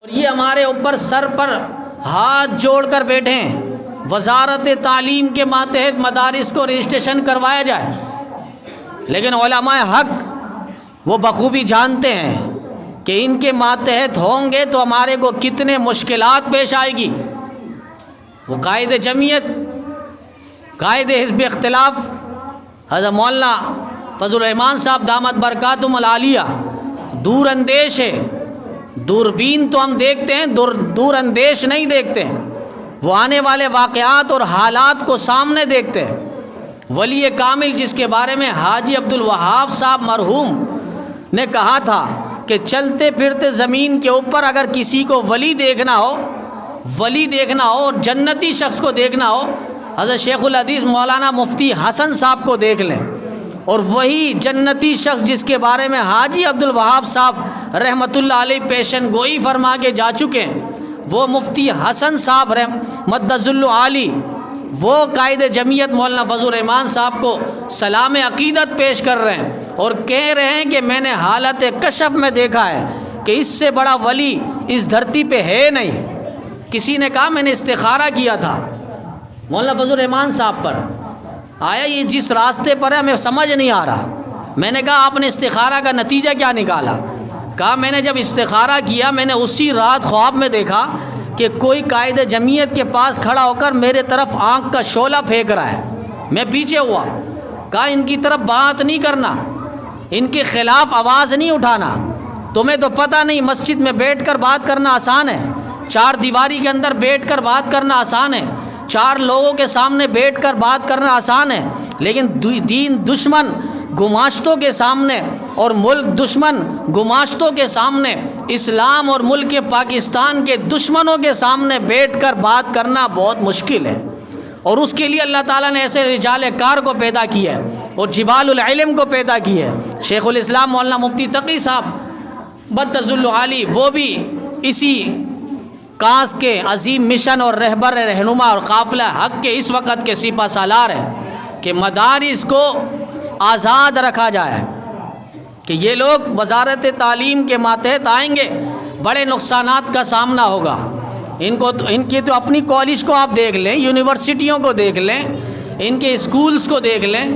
اور یہ ہمارے اوپر سر پر ہاتھ جوڑ کر بیٹھے ہیں وزارت تعلیم کے ماتحت مدارس کو رجسٹریشن کروایا جائے، لیکن علماء حق وہ بخوبی جانتے ہیں کہ ان کے ماتحت ہوں گے تو ہمارے کو کتنے مشکلات پیش آئے گی۔ وہ قائد جمعیت، قائد حزب اختلاف حضرت مولانا فضل الرحمان صاحب دامت برکاتہم العالیہ دور اندیش ہے۔ دوربین تو ہم دیکھتے ہیں، دور اندیش نہیں دیکھتے ہیں۔ وہ آنے والے واقعات اور حالات کو سامنے دیکھتے ہیں۔ ولی کامل جس کے بارے میں حاجی عبدالوہاب صاحب مرحوم نے کہا تھا کہ چلتے پھرتے زمین کے اوپر اگر کسی کو ولی دیکھنا ہو اور جنتی شخص کو دیکھنا ہو، حضرت شیخ الحدیث مولانا مفتی حسن صاحب کو دیکھ لیں۔ اور وہی جنتی شخص جس کے بارے میں حاجی عبدالوہاب صاحب رحمۃ اللہ علیہ پیشن گوئی فرما کے جا چکے ہیں، وہ مفتی حسن صاحب مدظ العالی، وہ قائد جمعیت مولانا فضل الرحمان صاحب کو سلام عقیدت پیش کر رہے ہیں اور کہہ رہے ہیں کہ میں نے حالت کشف میں دیکھا ہے کہ اس سے بڑا ولی اس دھرتی پہ ہے نہیں۔ کسی نے کہا میں نے استخارہ کیا تھا مولانا فضل الرحمان صاحب پر، آیا یہ جس راستے پر ہے ہمیں سمجھ نہیں آ رہا۔ میں نے کہا آپ نے استخارہ کا نتیجہ کیا نکالا؟ کہا میں نے جب استخارہ کیا میں نے اسی رات خواب میں دیکھا کہ کوئی قائد جمعیت کے پاس کھڑا ہو کر میرے طرف آنکھ کا شعلہ پھینک رہا ہے، میں پیچھے ہوا۔ کہا ان کی طرف بات نہیں کرنا، ان کے خلاف آواز نہیں اٹھانا، تمہیں تو پتہ نہیں مسجد میں بیٹھ کر بات کرنا آسان ہے، چار دیواری کے اندر بیٹھ کر بات کرنا آسان ہے، چار لوگوں کے سامنے بیٹھ کر بات کرنا آسان ہے، لیکن دین دشمن گماشتوں کے سامنے اور ملک دشمن گماشتوں کے سامنے، اسلام اور ملک پاکستان کے دشمنوں کے سامنے بیٹھ کر بات کرنا بہت مشکل ہے۔ اور اس کے لیے اللہ تعالیٰ نے ایسے رجال کار کو پیدا کیا ہے اور جبال العلم کو پیدا کیا ہے۔ شیخ الاسلام مولانا مفتی تقی صاحب مدظ العالی وہ بھی اسی کاس کے عظیم مشن اور رہبر رہنما اور قافلہ حق کے اس وقت کے سپہ سالار ہیں کہ مدارس کو آزاد رکھا جائے، کہ یہ لوگ وزارت تعلیم کے ماتحت آئیں گے بڑے نقصانات کا سامنا ہوگا۔ ان کی تو اپنی کالج کو آپ دیکھ لیں، یونیورسٹیوں کو دیکھ لیں، ان کے اسکولز کو دیکھ لیں،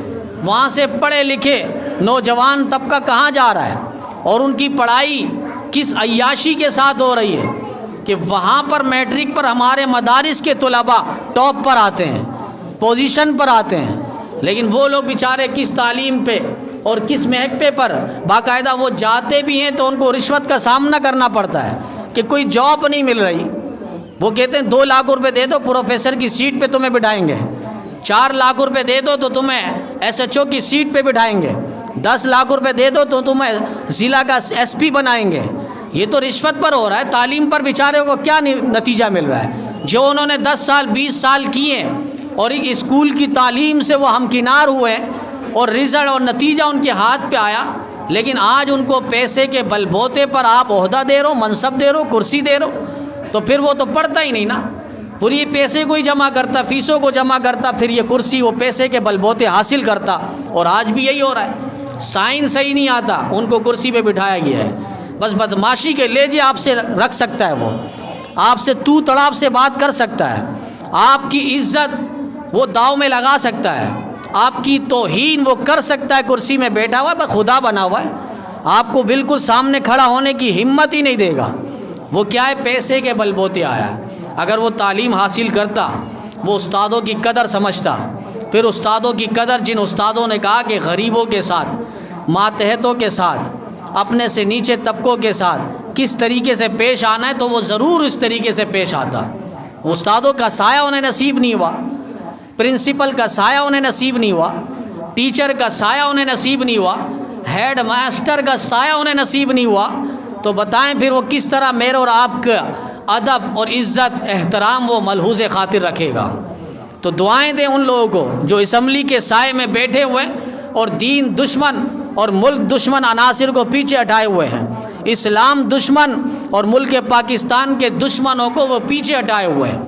وہاں سے پڑھے لکھے نوجوان طبقہ کہاں جا رہا ہے اور ان کی پڑھائی کس عیاشی کے ساتھ ہو رہی ہے کہ وہاں پر میٹرک پر ہمارے مدارس کے طلباء ٹاپ پر آتے ہیں، پوزیشن پر آتے ہیں، لیکن وہ لوگ بیچارے کس تعلیم پہ اور کس محکمے پر باقاعدہ وہ جاتے بھی ہیں تو ان کو رشوت کا سامنا کرنا پڑتا ہے کہ کوئی جاب نہیں مل رہی۔ وہ کہتے ہیں 2 لاکھ روپے دے دو پروفیسر کی سیٹ پہ تمہیں بٹھائیں گے، 4 لاکھ روپے دے دو تو تمہیں SHO کی سیٹ پہ بٹھائیں گے، 10 لاکھ روپے دے دو تو تمہیں ضلع کا SP بنائیں گے۔ یہ تو رشوت پر ہو رہا ہے، تعلیم پر بیچارے کو کیا نتیجہ مل رہا ہے؟ جو انہوں نے 10 سال 20 سال کیے اور ایک اسکول کی تعلیم سے وہ ہمکنار ہوئے اور رزلٹ اور نتیجہ ان کے ہاتھ پہ آیا، لیکن آج ان کو پیسے کے بل بوتے پر آپ عہدہ دے رہے ہو، منصب دے رہے ہو، کرسی دے رہے ہو، تو پھر وہ تو پڑھتا ہی نہیں نا، پوری پیسے کو ہی جمع کرتا، فیسوں کو جمع کرتا، پھر یہ کرسی وہ پیسے کے بل بوتے حاصل کرتا۔ اور آج بھی یہی ہو رہا ہے، سائنس صحیح نہیں آتا، ان کو کرسی پہ بٹھایا گیا ہے، بس بدماشی کے لیجے آپ سے رکھ سکتا ہے، وہ آپ سے تو تڑاپ سے بات کر سکتا ہے، آپ کی عزت وہ داؤ میں لگا سکتا ہے، آپ کی توہین وہ کر سکتا ہے، کرسی میں بیٹھا ہوا ہے، بس خدا بنا ہوا ہے، آپ کو بالکل سامنے کھڑا ہونے کی ہمت ہی نہیں دے گا۔ وہ کیا ہے؟ پیسے کے بل بوتے آیا ہے۔ اگر وہ تعلیم حاصل کرتا، وہ استادوں کی قدر سمجھتا، پھر استادوں کی قدر جن استادوں نے کہا کہ غریبوں کے ساتھ، ماتحتوں کے ساتھ، اپنے سے نیچے طبقوں کے ساتھ کس طریقے سے پیش آنا ہے، تو وہ ضرور اس طریقے سے پیش آتا۔ استادوں کا سایہ انہیں نصیب نہیں ہوا، پرنسپل کا سایہ انہیں نصیب نہیں ہوا، ٹیچر کا سایہ انہیں نصیب نہیں ہوا، ہیڈ ماسٹر کا سایہ انہیں نصیب نہیں ہوا، تو بتائیں پھر وہ کس طرح میرے اور آپ کا ادب اور عزت احترام وہ ملحوظ خاطر رکھے گا؟ تو دعائیں دیں ان لوگوں کو جو اسمبلی کے سائے میں بیٹھے ہوئے اور دین دشمن اور ملک دشمن عناصر کو پیچھے ہٹائے ہوئے ہیں، اسلام دشمن اور ملک پاکستان کے دشمنوں کو وہ پیچھے ہٹائے ہوئے ہیں۔